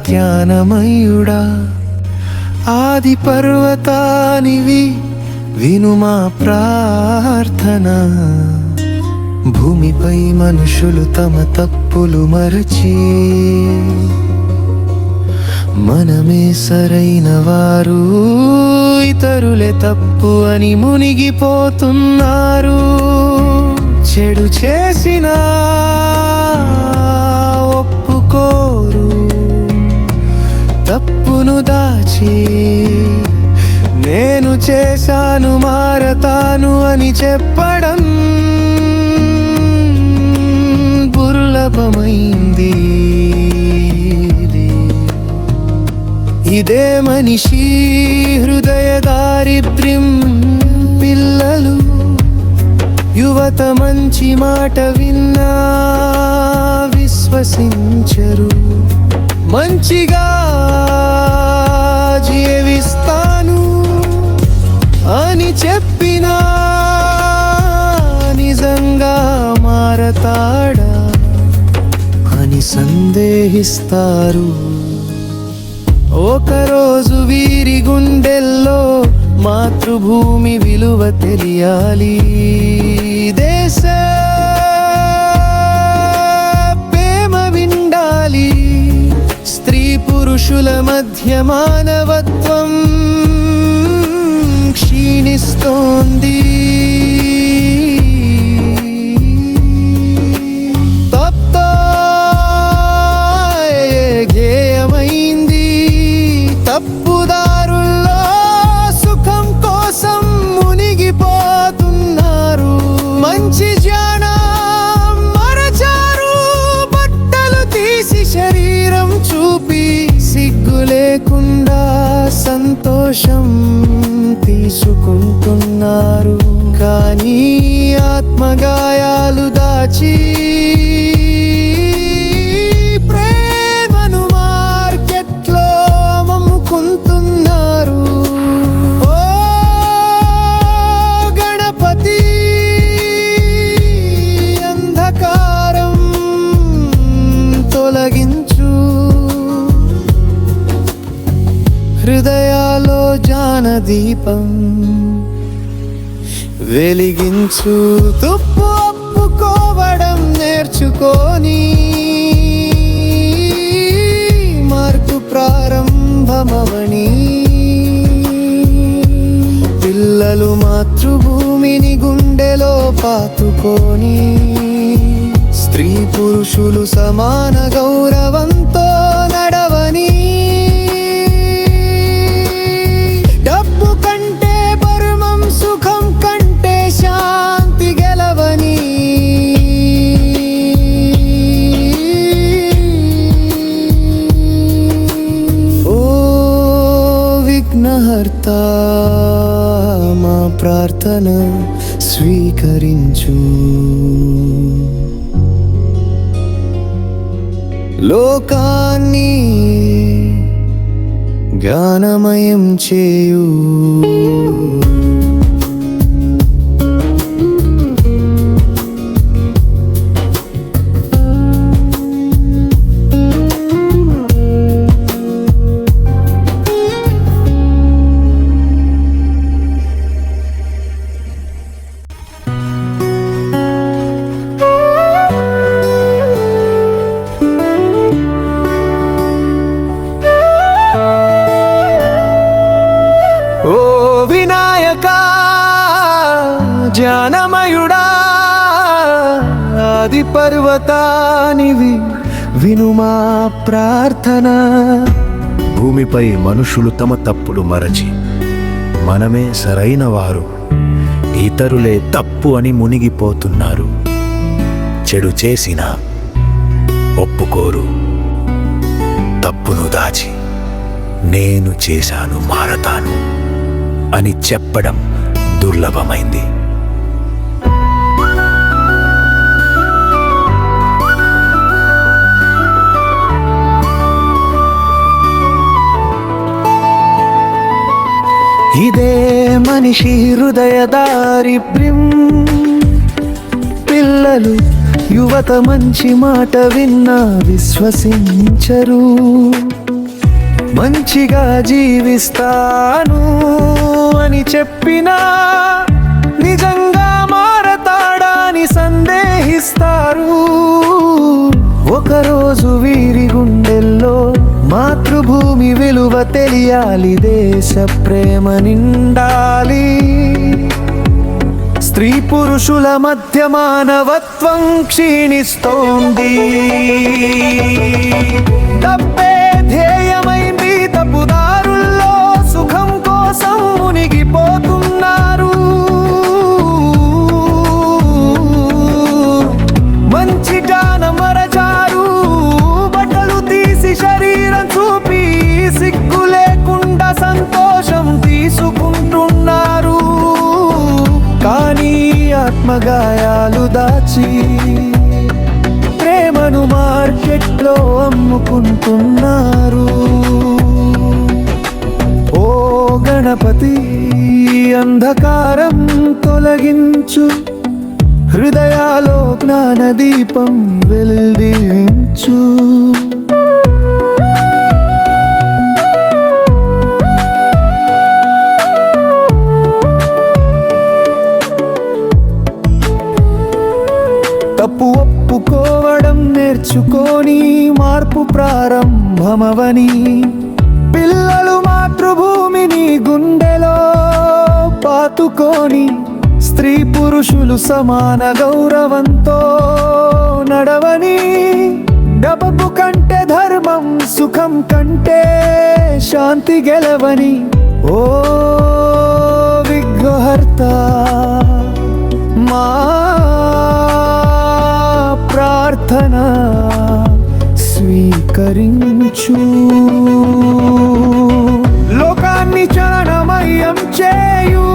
కాత్యానమయుడా ఆది పర్వతానివి వినుమా ప్రార్థన భూమిపై మనుషులు తమ తప్పులు మరచి మనమే సరైన వారు ఇతరులే తప్పు అని మునిగిపోతున్నారు చెడు చేసినా ఒప్పుకోరు తప్పును దాచి నేను చేశాను మారతాను అని చెప్పడం దుర్లభమైంది ఇదే మనిషి హృదయ దారిద్ర్యం పిల్లలు యువత మంచి మాట విన్నా విశ్వసించరు మంచిగా జీవిస్తాను అని చెప్పినా నిజంగా మారతాడా అని సందేహిస్తారు ఒకరోజు వీరి గుండెల్లో మాతృభూమి విలువ తెలియాలి దేశ ప్రేమ విండాలి స్త్రీ పురుషుల మధ్య మానవత్వం క్షీణిస్తోంది తప్పుదారుల్లో సుఖం కోసం మునిగిపోతున్నారు మంచి జ్ఞానం మరచారు బట్టలు తీసి శరీరం చూపి సిగ్గు లేకుండా సంతోషం తీసుకుంటున్నారు కానీ ఆత్మగాయాలు దాచి హృదయాలో జ్ఞానదీపం వెలిగించు తుప్పు ఒప్పుకోవడం నేర్చుకొని మార్పు ప్రారంభమవని పిల్లలు మాతృభూమిని గుండెలో పాతుకొని స్త్రీ పురుషులు సమాన గౌరవంతో నడవని విఘ్నహర్తా మా ప్రార్థన స్వీకరించు లోకాన్ని జ్ఞానమయం చేయు జ్ఞానమయుడా ఆది పర్వతానివి వినుమా ప్రార్థన భూమిపై మనుషులు తమ తప్పులు మరచి మనమే సరైన వారు ఇతరులే తప్పు అని మునిగిపోతున్నారు చెడు చేసినా ఒప్పుకోరు తప్పును దాచి నేను చేశాను మారతాను అని చెప్పడం దుర్లభమైంది ఇదే మనిషి హృదయ దారిద్ర్యం పిల్లలు యువత మంచి మాట విన్నా విశ్వసించరు. మంచిగా జీవిస్తాను అని చెప్పినా నిజంగా మారతాడా అని సందేహిస్తారు. ఒకరోజు వీరి గుండెల్లో మాతృభూమి విలువ తెలియాలి, దేశ ప్రేమ నిండాలి. స్త్రీ పురుషుల మధ్య మానవత్వం క్షీణిస్తోంది. డబ్బే ధ్యేయమైంది, తప్పుదారుల్లో సుఖం కోసం మునిగిపోతున్నారు. మంచి జ్ఞానం మరచారు, బట్టలు తీసి శరీరం చూపి సిగ్గు లేకుండా సంతోషం తీసుకుంటున్నారు. కానీ ఆత్మగాయాలు దాచి ప్రేమను మార్కెట్లో అమ్ముకుంటున్నారు. ఓ గణపతి అంధకారం తొలగించు, హృదయాలో జ్ఞానదీపం వెలిగించు. తప్పు ఒప్పుకోవడం నేర్చుకొని మార్పు ప్రారంభమవని, పిల్లలు మాతృభూమిని గుండెలో పాతుకొని స్త్రీ పురుషులు సమాన గౌరవంతో నడవని, డబ్బు కంటే ధర్మం, సుఖం కంటే శాంతి గెలవని. ఓ విఘ్నహర్త మా ప్రార్థన స్వీకరించు. లోకాన్ని చలనమయం చేయు,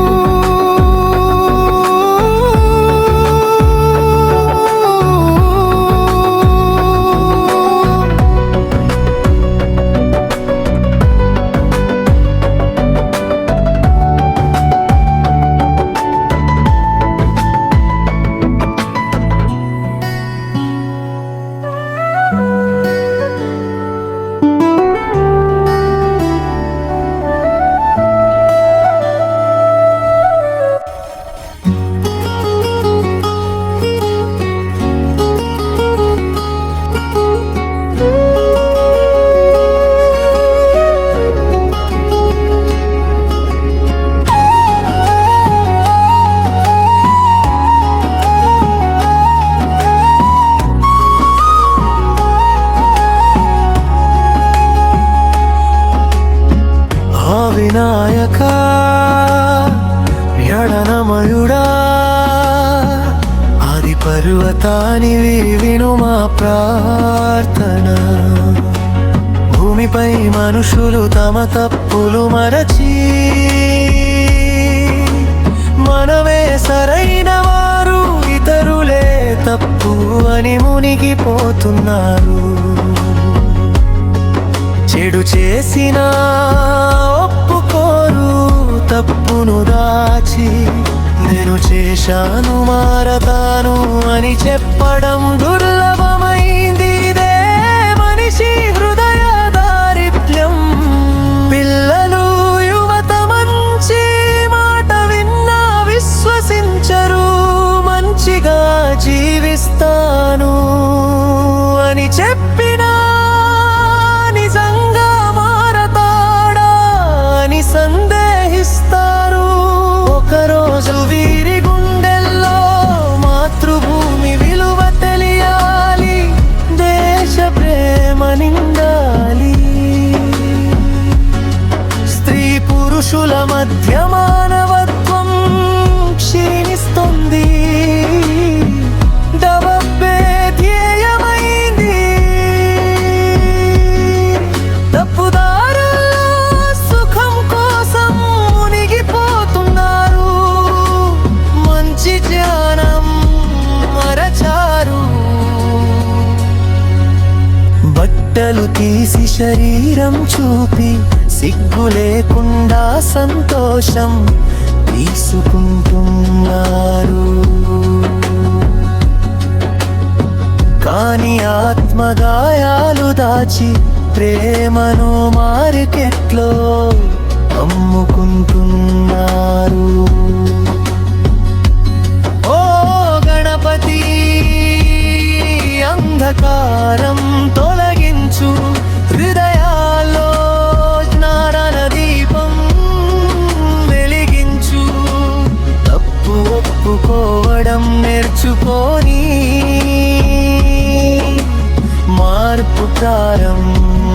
వినాయక ఎడనమయుడా ఆది పర్వతానివి విను మా ప్రార్థన. భూమిపై మనుషులు తమ తప్పులు మరచి మనమే సరైన వారు, ఇతరులే తప్పు అని మునిగిపోతున్నారు. చెడు చేసినా ఒప్పుకోరు, తప్పును దాచి నేను చేశాను మారతాను అని చెప్పడం దుర్లభమైంది. ఇదే మనిషి హృదయ దారిద్ర్యం. పిల్లలు యువత మంచి మాట విన్నా విశ్వసించరు. మంచిగా జీవిస్తాను అని చెప్పినా నిజంగా మారతాడా అని సందేహిస్తారు. ఒకరోజు వీరి గుండెల్లో మాతృభూమి విలువ తెలియాలి, దేశ ప్రేమ నిండాలి. స్త్రీ పురుషుల మధ్య మానవత్వం క్షీణిస్తుంది. డబ్బే ధ్యేయమైంది, తప్పుదారుల్లో సుఖం కోసం మునిగిపోతున్నారు. మంచి జ్ఞానం మరచారు, బట్టలు తీసి శరీరం చూపి సిగ్గు లేకుండా సంతోషం తీసుకుంటున్నారు. దాచి ప్రేమను మార్కెట్లో అమ్ముకుంటున్నారు. ఓ గణపతి అంధకారం తొలగించు, హృదయాల్లో జ్ఞాన దీపం వెలిగించు. తప్పు ఒప్పుకోవడం నేర్చుకొని మార్పు ప్రారంభమవని.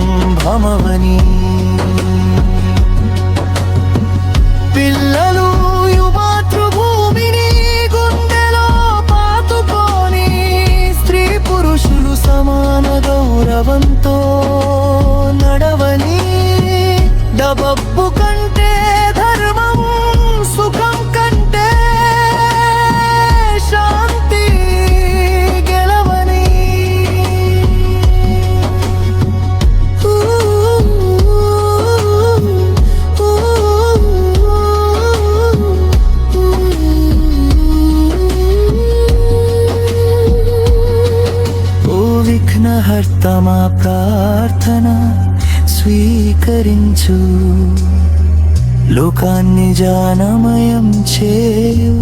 పిల్లలు మాతృభూమిని గుండెలో పాతుకొని స్త్రీ పురుషులు సమాన గౌరవంతో నడవని. డబ్బు కంటే ధర్మం, సుఖం కంటే శాంతి గెలవని. ఓ విఘ్నహర్త మా ప్రార్థన స్వీకరించు, లోకాన్ని జానమయం చేయు.